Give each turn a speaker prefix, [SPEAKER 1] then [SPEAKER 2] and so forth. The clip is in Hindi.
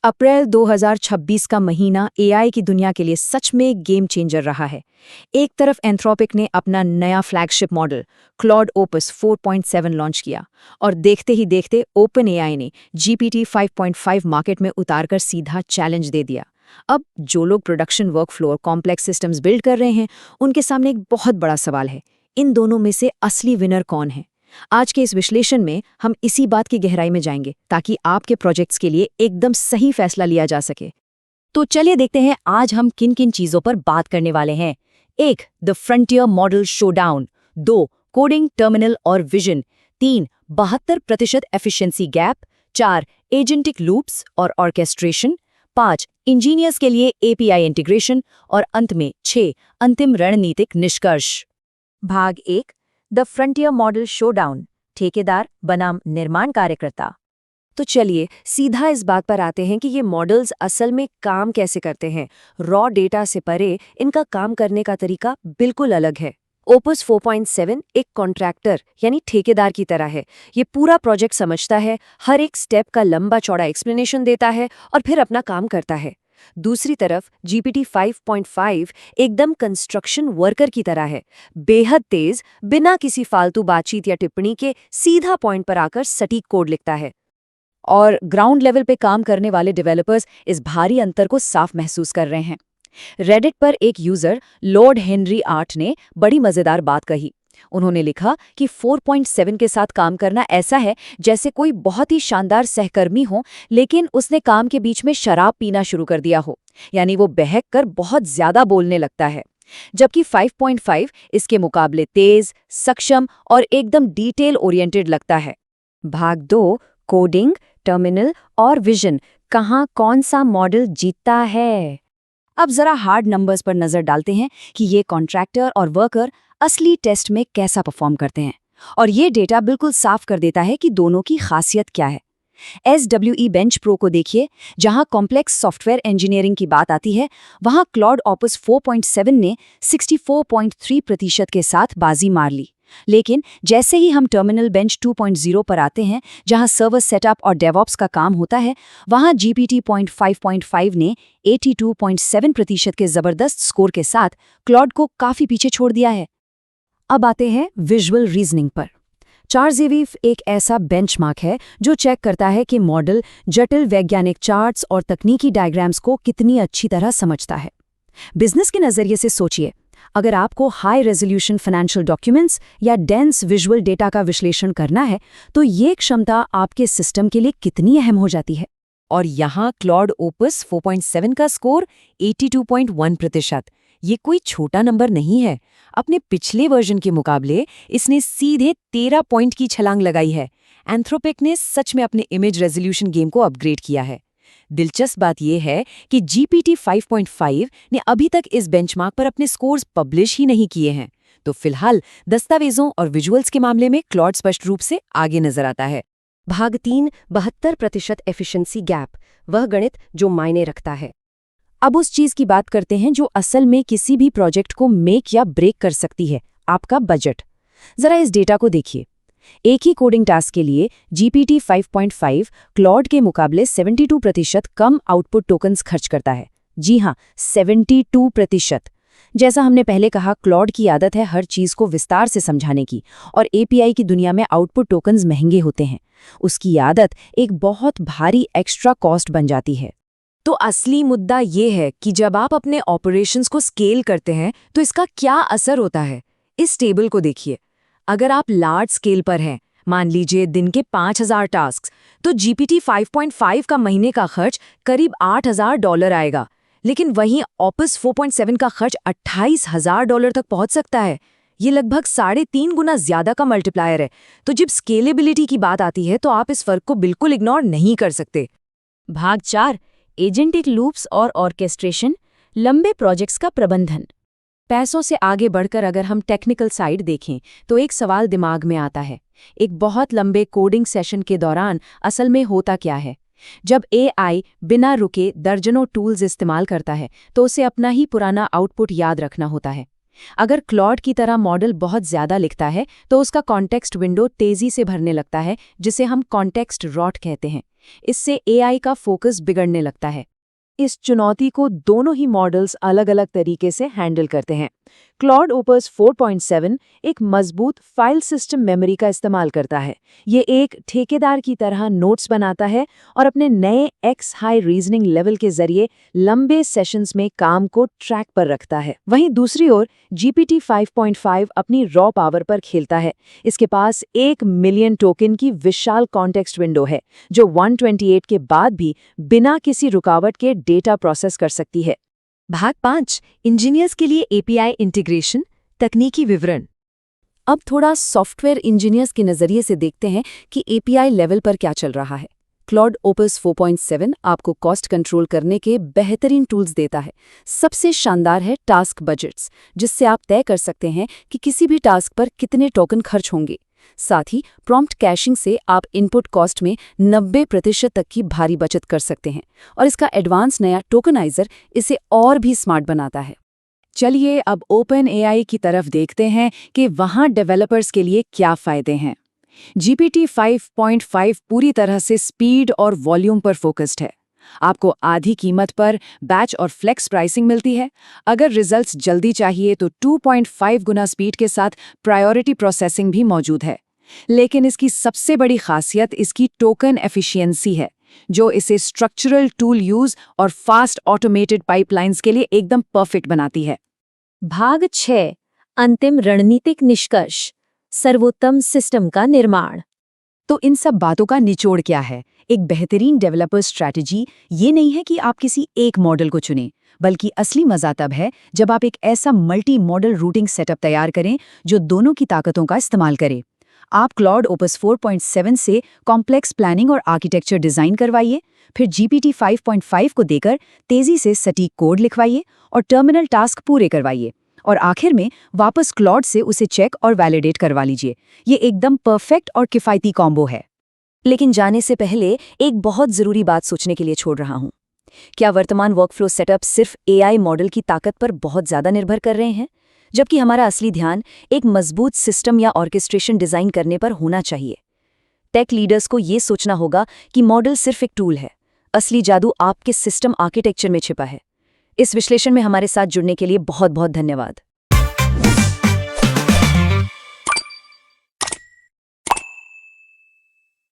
[SPEAKER 1] अप्रैल 2026 का महीना एआई की दुनिया के लिए सच में एक गेम चेंजर रहा है। एक तरफ एंथ्रोपिक ने अपना नया flagship model Claude opus 4.7 launch किया और देखते ही देखते ओपन एआई ने जीपीटी 5.5 मार्केट में उतारकर सीधा चैलेंज दे दिया। अब जो लोग प्रोडक्शन वर्कफ्लो और कॉम्प्लेक्स सिस्टम्स बिल्ड कर रहे हैं, उनके सामने एक बहुत बड़ा सवाल है, इन दोनों में से असली विनर कौन है। आज के इस विश्लेषण में हम इसी बात की गहराई में जाएंगे ताकि आपके प्रोजेक्ट्स के लिए एकदम सही फैसला लिया जा सके।
[SPEAKER 2] तो चलिए देखते हैं आज हम किन किन चीजों पर बात करने वाले हैं। 1. The frontier model showdown. 2. Coding, terminal और vision. 3. 72% efficiency gap. 4. Agentic loops और ऑर्केस्ट्रेशन। 5. इंजीनियर्स के लिए एपीआई इंटीग्रेशन। और अंत में 6. अंतिम रणनीतिक निष्कर्ष। भाग 1, द फ्रंटियर मॉडल शोडाउन, ठेकेदार बनाम निर्माण कार्यकर्ता।
[SPEAKER 1] तो चलिए सीधा इस बात पर आते हैं कि ये मॉडल्स असल में काम कैसे करते हैं। रॉ डेटा से परे इनका काम करने का तरीका बिल्कुल अलग है। ओपस 4.7 एक कॉन्ट्रैक्टर यानी ठेकेदार की तरह है। ये पूरा प्रोजेक्ट समझता है, हर एक स्टेप का लंबा चौड़ा एक्सप्लेनेशन देता है और फिर अपना काम करता है। दूसरी तरफ जीपीटी 5.5 एकदम कंस्ट्रक्शन वर्कर की तरह है, बेहद तेज, बिना किसी फालतू बातचीत या टिप्पणी के सीधा पॉइंट पर आकर सटीक कोड लिखता है।
[SPEAKER 2] और ग्राउंड लेवल पे काम करने वाले डेवलपर्स इस भारी अंतर को साफ महसूस कर रहे हैं। रेडिट पर एक यूजर लॉर्ड हेनरी 8 ने बड़ी मजेदार बात कही। उन्होंने लिखा कि 4.7 के साथ काम करना ऐसा है जैसे कोई बहुत ही शानदार सहकर्मी हो, लेकिन उसने काम के बीच में शराब पीना शुरू कर दिया हो, यानी वो बहक कर बहुत ज्यादा बोलने लगता है। जबकि 5.5 इसके मुकाबले तेज, सक्षम और एकदम डिटेल ओरिएंटेड लगता है। भाग 2, कोडिंग, टर्मिनल और विजन, कहाँ कौन सा मॉडल जीतता है। अब जरा हार्ड नंबर्स पर नजर डालते हैं कि ये कॉन्ट्रैक्टर और वर्कर असली टेस्ट में कैसा परफॉर्म करते हैं, और ये डेटा बिल्कुल साफ कर देता है कि दोनों की खासियत क्या है। SWE बेंच प्रो को देखिए, जहां कॉम्प्लेक्स सॉफ्टवेयर इंजीनियरिंग की बात आती है, वहां क्लॉड ओपस 4.7 ने 64.3% के साथ बाजी मार ली। लेकिन जैसे ही हम टर्मिनल बेंच 2.0 पर आते हैं, जहां सर्वर सेटअप और डेवऑप्स का काम होता है, वहां जीपीटी 5.5 ने 82.7% के जबरदस्त स्कोर के साथ क्लॉड को काफी पीछे छोड़ दिया है। अब आते हैं विजुअल रीजनिंग पर। चार्जेवीव एक ऐसा बेंचमार्क है जो चेक करता है कि मॉडल जटिल वैज्ञानिक चार्ट्स और तकनीकी डायग्राम्स को कितनी अच्छी तरह समझता है। बिजनेस के नजरिए से सोचिए, अगर आपको हाई रेजोल्यूशन फाइनेंशियल डॉक्यूमेंट्स या डेंस विजुअल डेटा का विश्लेषण करना है, तो ये क्षमता आपके सिस्टम के लिए कितनी अहम हो जाती है।
[SPEAKER 1] और यहाँ क्लॉड ओपस 4.7 का स्कोर 82.1%। ये कोई छोटा नंबर नहीं है। अपने पिछले वर्जन के मुकाबले इसने सीधे 13 पॉइंट की छलांग लगाई है। एंथ्रोपिक ने सच में अपने इमेज रेजोल्यूशन गेम को अपग्रेड किया है। दिलचस्प बात यह है कि जीपीटी 5.5 ने अभी तक इस बेंचमार्क पर अपने स्कोर्स पब्लिश ही नहीं किए हैं। तो फिलहाल दस्तावेजों और विजुअल्स के मामले में क्लॉड स्पष्ट रूप से आगे नजर आता है।
[SPEAKER 2] भाग 3, 72% एफिशिएंसी गैप, वह गणित जो मायने रखता है। अब उस चीज की बात करते हैं जो असल में किसी भी प्रोजेक्ट को मेक या ब्रेक कर सकती है, आपका बजट। जरा इस डेटा को देखिए। एक ही कोडिंग टास्क के लिए जीपीटी 5.5 क्लॉड के मुकाबले 72% कम आउटपुट टोकन्स खर्च करता है। जी हाँ, 72%। जैसा हमने पहले कहा, क्लॉड की आदत है हर चीज को विस्तार से समझाने की, और एपीआई की दुनिया में आउटपुट टोकन्स महंगे होते हैं। उसकी आदत एक बहुत भारी एक्स्ट्रा कॉस्ट बन जाती है।
[SPEAKER 1] तो असली मुद्दा ये है कि जब आप अपने ऑपरेशंस को स्केल करते हैं तो इसका क्या असर होता है। इस टेबल को देखिए। अगर आप लार्ज स्केल पर हैं, मान लीजिए दिन के 5000 टास्क, तो जीपीटी 5.5 का महीने का खर्च करीब $8000 आएगा। लेकिन वहीं ओपस 4.7 का खर्च $28,000 तक पहुंच सकता है। ये लगभग 3.5 गुना ज्यादा का मल्टीप्लायर है। तो जब स्केलेबिलिटी की बात आती है तो आप इस फर्क को बिल्कुल इग्नोर नहीं कर सकते।
[SPEAKER 2] भाग 4, एजेंटिक लूप्स और ऑर्केस्ट्रेशन, लंबे प्रोजेक्ट्स का प्रबंधन। पैसों से आगे बढ़कर अगर हम टेक्निकल साइड देखें तो एक सवाल दिमाग में आता है, एक बहुत लंबे कोडिंग सेशन के दौरान असल में होता क्या है। जब एआई बिना रुके दर्जनों टूल्स इस्तेमाल करता है तो उसे अपना ही पुराना आउटपुट याद रखना होता है। अगर क्लॉड की तरह मॉडल बहुत ज़्यादा लिखता है तो उसका कॉन्टेक्स्ट विंडो तेज़ी से भरने लगता है, जिसे हम कॉन्टेक्स्ट रॉट कहते हैं। इससे एआई का फोकस बिगड़ने लगता है। इस चुनौती को दोनों ही मॉडल्स अलग-अलग तरीके से हैंडल करते हैं। क्लॉड ओपस 4.7 एक मजबूत फाइल सिस्टम मेमोरी का इस्तेमाल करता है। ये एक ठेकेदार की तरह नोट्स बनाता है और अपने नए एक्स हाई रीजनिंग लेवल के जरिए लंबे सेशंस में काम को ट्रैक पर रखता है। वहीं दूसरी ओर GPT 5.5 अपनी रॉ पावर पर खेलता है। इसके पास 1 मिलियन टोकन की विशाल कॉन्टेक्स्ट विंडो है, जो 128 के बाद भी बिना किसी रुकावट के डेटा प्रोसेस कर सकती है।
[SPEAKER 1] भाग 5 इंजीनियर्स के लिए एपीआई इंटीग्रेशन, तकनीकी विवरण। अब थोड़ा सॉफ्टवेयर इंजीनियर्स के नज़रिए से देखते हैं कि एपीआई लेवल पर क्या चल रहा है। क्लॉड ओपस 4.7 आपको कॉस्ट कंट्रोल करने के बेहतरीन टूल्स देता है। सबसे शानदार है टास्क बजट्स, जिससे आप तय कर सकते हैं कि किसी भी टास्क पर कितने टोकन खर्च होंगे। साथ ही प्रॉम्प्ट कैशिंग से आप इनपुट कॉस्ट में 90% तक की भारी बचत कर सकते हैं, और इसका एडवांस नया टोकनाइजर इसे और भी स्मार्ट बनाता है। चलिए अब ओपन एआई की तरफ देखते हैं कि वहाँ डेवलपर्स के लिए क्या फ़ायदे हैं। GPT 5.5 पूरी तरह से स्पीड और वॉल्यूम पर फोकस्ड है। आपको आधी कीमत पर बैच और फ्लेक्स प्राइसिंग मिलती है। अगर रिजल्ट्स जल्दी चाहिए तो 2.5 गुना स्पीड के साथ प्रायोरिटी प्रोसेसिंग भी मौजूद है। लेकिन इसकी सबसे बड़ी खासियत इसकी टोकन एफिशिएंसी है, जो इसे स्ट्रक्चरल टूल यूज और फास्ट ऑटोमेटेड पाइपलाइंस के लिए एकदम परफेक्ट बनाती है।
[SPEAKER 3] भाग 6 अंतिम रणनीतिक निष्कर्ष, सर्वोत्तम सिस्टम का निर्माण।
[SPEAKER 1] तो इन सब बातों का निचोड़ क्या है? एक बेहतरीन डेवलपर स्ट्रैटेजी ये नहीं है कि आप किसी एक मॉडल को चुनें, बल्कि असली मजा तब है जब आप एक ऐसा मल्टी मॉडल रूटिंग सेटअप तैयार करें जो दोनों की ताकतों का इस्तेमाल करे। आप क्लॉड ओपस 4.7 से कॉम्प्लेक्स प्लानिंग और आर्किटेक्चर डिजाइन करवाइए, फिर GPT 5.5 को देकर तेजी से सटीक कोड लिखवाइए और टर्मिनल टास्क पूरे करवाइए, और आखिर में वापस क्लॉड से उसे चेक और वैलिडेट करवा लीजिए। ये एकदम परफेक्ट और किफ़ायती कॉम्बो है।
[SPEAKER 2] लेकिन जाने से पहले एक बहुत ज़रूरी बात सोचने के लिए छोड़ रहा हूँ। क्या वर्तमान वर्कफ्लो सेटअप सिर्फ एआई मॉडल की ताकत पर बहुत ज़्यादा निर्भर कर रहे हैं, जबकि हमारा असली ध्यान एक मजबूत सिस्टम या ऑर्केस्ट्रेशन डिज़ाइन करने पर होना चाहिए? टेक लीडर्स को ये सोचना होगा कि मॉडल सिर्फ एक टूल है, असली जादू आपके सिस्टम आर्किटेक्चर में छिपा है। इस विश्लेषण में हमारे साथ जुड़ने के लिए बहुत बहुत धन्यवाद।